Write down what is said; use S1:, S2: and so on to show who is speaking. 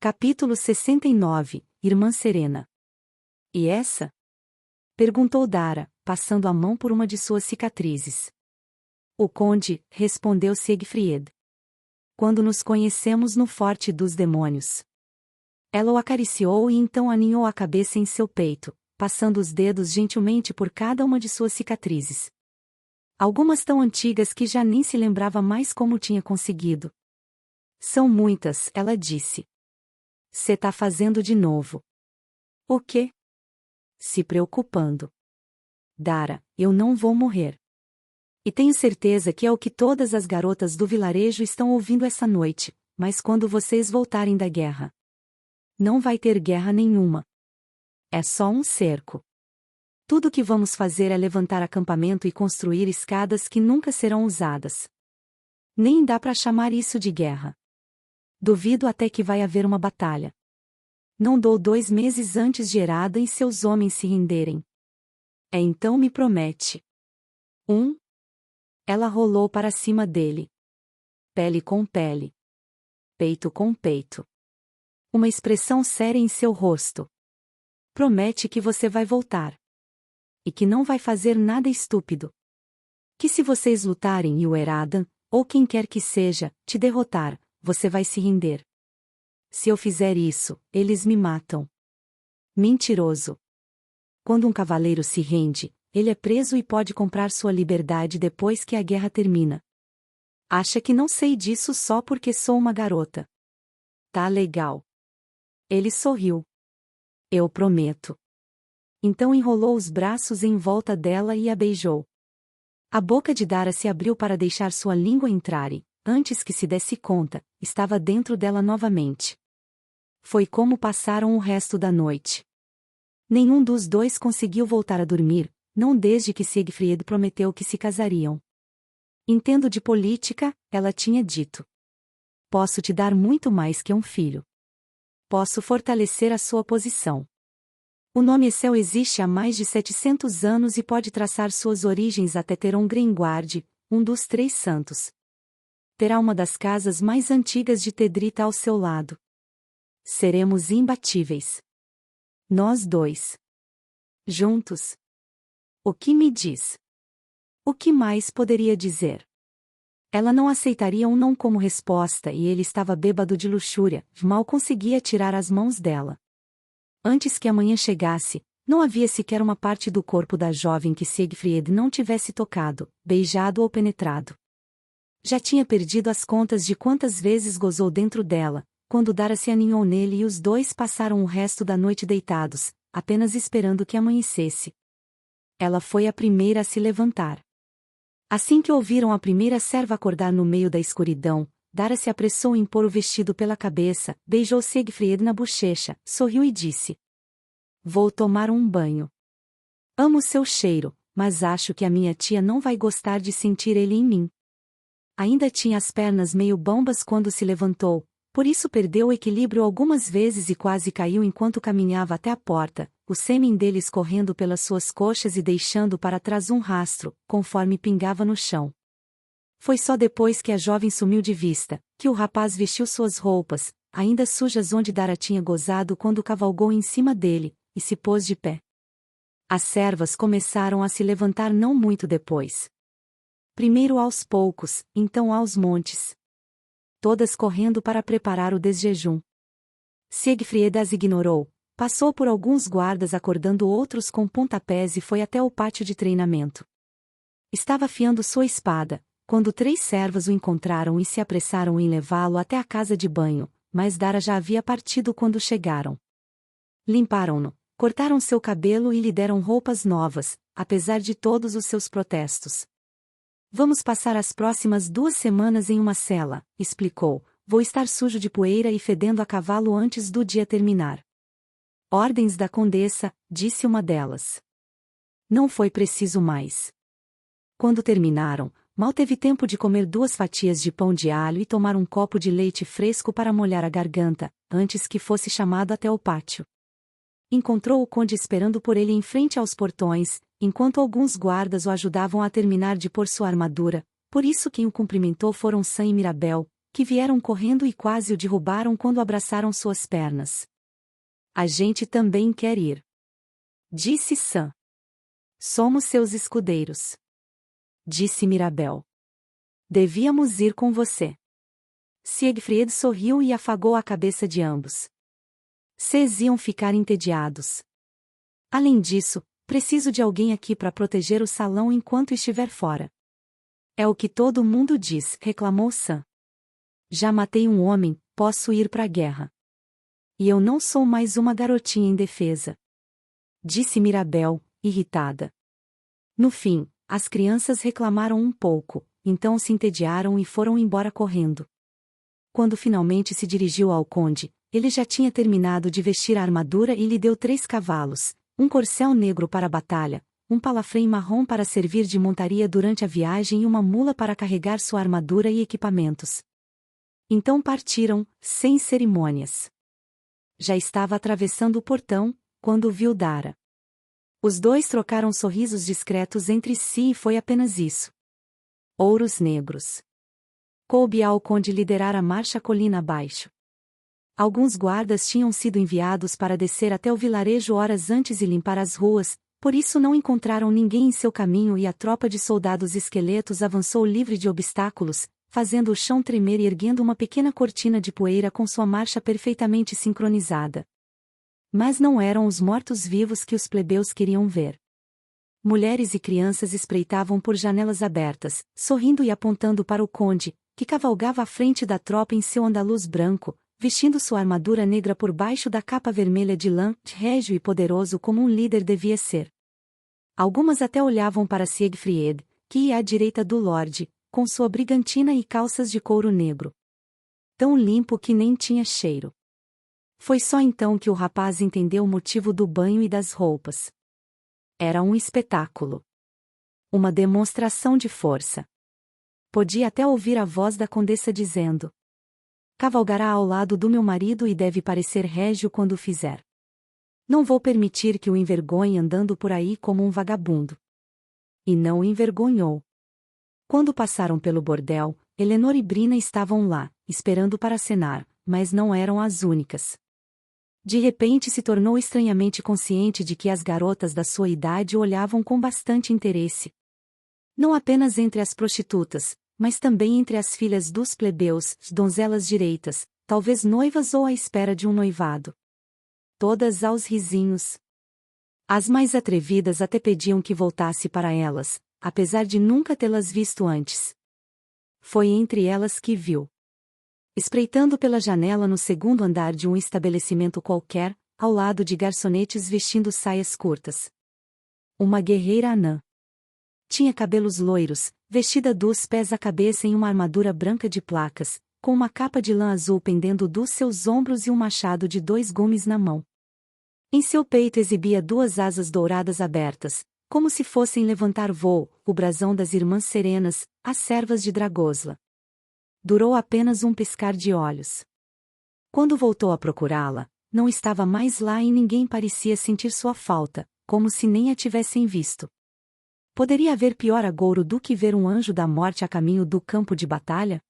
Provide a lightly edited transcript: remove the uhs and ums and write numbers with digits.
S1: Capítulo 69, Irmã Serena. E essa? Perguntou Dara, passando a mão por uma de suas cicatrizes. O conde, respondeu Siegfried. Quando nos conhecemos no Forte dos Demônios. Ela o acariciou e então aninhou a cabeça em seu peito, passando os dedos gentilmente por cada uma de suas cicatrizes. Algumas tão antigas que já nem se lembrava mais como tinha conseguido. São muitas, ela disse. Cê tá fazendo de novo. O quê? Se preocupando. Dara, eu não vou morrer. E tenho certeza que é o que todas as garotas do vilarejo estão ouvindo essa noite, mas quando vocês voltarem da guerra. Não vai ter guerra nenhuma. É só um cerco. Tudo o que vamos fazer é levantar acampamento e construir escadas que nunca serão usadas. Nem dá pra chamar isso de guerra. Duvido até que vai haver uma batalha. Não dou 2 meses antes de Herada e seus homens se renderem. Então me promete. 1. Ela rolou para cima dele. Pele com pele. Peito com peito. Uma expressão séria em seu rosto. Promete que você vai voltar. E que não vai fazer nada estúpido. Que se vocês lutarem e o Heradan, ou quem quer que seja, te derrotar, você vai se render. Se eu fizer isso, eles me matam. Mentiroso. Quando um cavaleiro se rende, ele é preso e pode comprar sua liberdade depois que a guerra termina. Acha que não sei disso só porque sou uma garota. Tá legal. Ele sorriu. Eu prometo. Então enrolou os braços em volta dela e a beijou. A boca de Dara se abriu para deixar sua língua entrar e, antes que se desse conta, estava dentro dela novamente. Foi como passaram o resto da noite. Nenhum dos dois conseguiu voltar a dormir, não desde que Siegfried prometeu que se casariam. Entendo de política, ela tinha dito. Posso te dar muito mais que um filho. Posso fortalecer a sua posição. O nome Essel existe há mais de 700 anos e pode traçar suas origens até Teron Grenguard, um dos 3 santos. Terá uma das casas mais antigas de Tedrita ao seu lado. Seremos imbatíveis. Nós dois. Juntos. O que me diz? O que mais poderia dizer? Ela não aceitaria um não como resposta e ele estava bêbado de luxúria, mal conseguia tirar as mãos dela. Antes que a manhã chegasse, não havia sequer uma parte do corpo da jovem que Siegfried não tivesse tocado, beijado ou penetrado. Já tinha perdido as contas de quantas vezes gozou dentro dela, quando Dara se aninhou nele e os dois passaram o resto da noite deitados, apenas esperando que amanhecesse. Ela foi a primeira a se levantar. Assim que ouviram a primeira serva acordar no meio da escuridão, Dara se apressou em pôr o vestido pela cabeça, beijou Siegfried na bochecha, sorriu e disse: Vou tomar um banho. Amo seu cheiro, mas acho que a minha tia não vai gostar de sentir ele em mim. Ainda tinha as pernas meio bambas quando se levantou, por isso perdeu o equilíbrio algumas vezes e quase caiu enquanto caminhava até a porta, o sêmen dele escorrendo pelas suas coxas e deixando para trás um rastro, conforme pingava no chão. Foi só depois que a jovem sumiu de vista, que o rapaz vestiu suas roupas, ainda sujas onde Dara tinha gozado quando cavalgou em cima dele, e se pôs de pé. As servas começaram a se levantar não muito depois. Primeiro aos poucos, então aos montes. Todas correndo para preparar o desjejum. Siegfried as ignorou, passou por alguns guardas acordando outros com pontapés e foi até o pátio de treinamento. Estava afiando sua espada, quando 3 servas o encontraram e se apressaram em levá-lo até a casa de banho, mas Dara já havia partido quando chegaram. Limparam-no, cortaram seu cabelo e lhe deram roupas novas, apesar de todos os seus protestos. Vamos passar as próximas 2 semanas em uma cela, explicou, vou estar sujo de poeira e fedendo a cavalo antes do dia terminar. Ordens da condessa, disse uma delas. Não foi preciso mais. Quando terminaram, mal teve tempo de comer 2 fatias de pão de alho e tomar um copo de leite fresco para molhar a garganta, antes que fosse chamado até o pátio. Encontrou o conde esperando por ele em frente aos portões, enquanto alguns guardas o ajudavam a terminar de pôr sua armadura, por isso quem o cumprimentou foram Sam e Mirabel, que vieram correndo e quase o derrubaram quando abraçaram suas pernas. A gente também quer ir, disse Sam. Somos seus escudeiros, disse Mirabel. Devíamos ir com você. Siegfried sorriu e afagou a cabeça de ambos. Vocês iam ficar entediados. Além disso, preciso de alguém aqui para proteger o salão enquanto estiver fora. É o que todo mundo diz, reclamou Sam. Já matei um homem, posso ir para a guerra. E eu não sou mais uma garotinha indefesa, disse Mirabel, irritada. No fim, as crianças reclamaram um pouco, então se entediaram e foram embora correndo. Quando finalmente se dirigiu ao conde, ele já tinha terminado de vestir a armadura e lhe deu 3 cavalos, um corcel negro para a batalha, um palafrém marrom para servir de montaria durante a viagem e uma mula para carregar sua armadura e equipamentos. Então partiram, sem cerimônias. Já estava atravessando o portão, quando viu Dara. Os dois trocaram sorrisos discretos entre si e foi apenas isso. Ouros negros. Coube ao conde liderar a marcha colina abaixo. Alguns guardas tinham sido enviados para descer até o vilarejo horas antes e limpar as ruas, por isso não encontraram ninguém em seu caminho e a tropa de soldados esqueletos avançou livre de obstáculos, fazendo o chão tremer e erguendo uma pequena cortina de poeira com sua marcha perfeitamente sincronizada. Mas não eram os mortos-vivos que os plebeus queriam ver. Mulheres e crianças espreitavam por janelas abertas, sorrindo e apontando para o conde, que cavalgava à frente da tropa em seu andaluz branco, vestindo sua armadura negra por baixo da capa vermelha de lã, régio e poderoso como um líder devia ser. Algumas até olhavam para Siegfried, que ia à direita do lorde, com sua brigantina e calças de couro negro. Tão limpo que nem tinha cheiro. Foi só então que o rapaz entendeu o motivo do banho e das roupas. Era um espetáculo. Uma demonstração de força. Podia até ouvir a voz da condessa dizendo: cavalgará ao lado do meu marido e deve parecer régio quando o fizer. Não vou permitir que o envergonhe andando por aí como um vagabundo. E não o envergonhou. Quando passaram pelo bordel, Eleanor e Brina estavam lá, esperando para cenar, mas não eram as únicas. De repente se tornou estranhamente consciente de que as garotas da sua idade o olhavam com bastante interesse. Não apenas entre as prostitutas, mas também entre as filhas dos plebeus, donzelas direitas, talvez noivas ou à espera de um noivado. Todas aos risinhos. As mais atrevidas até pediam que voltasse para elas, apesar de nunca tê-las visto antes. Foi entre elas que viu. Espreitando pela janela no segundo andar de um estabelecimento qualquer, ao lado de garçonetes vestindo saias curtas. Uma guerreira anã. Tinha cabelos loiros, vestida dos pés à cabeça em uma armadura branca de placas, com uma capa de lã azul pendendo dos seus ombros e um machado de 2 gumes na mão. Em seu peito exibia 2 asas douradas abertas, como se fossem levantar voo, o brasão das Irmãs Serenas, as servas de Dragosla. Durou apenas um piscar de olhos. Quando voltou a procurá-la, não estava mais lá e ninguém parecia sentir sua falta, como se nem a tivessem visto. Poderia haver pior agouro do que ver um anjo da morte a caminho do campo de batalha?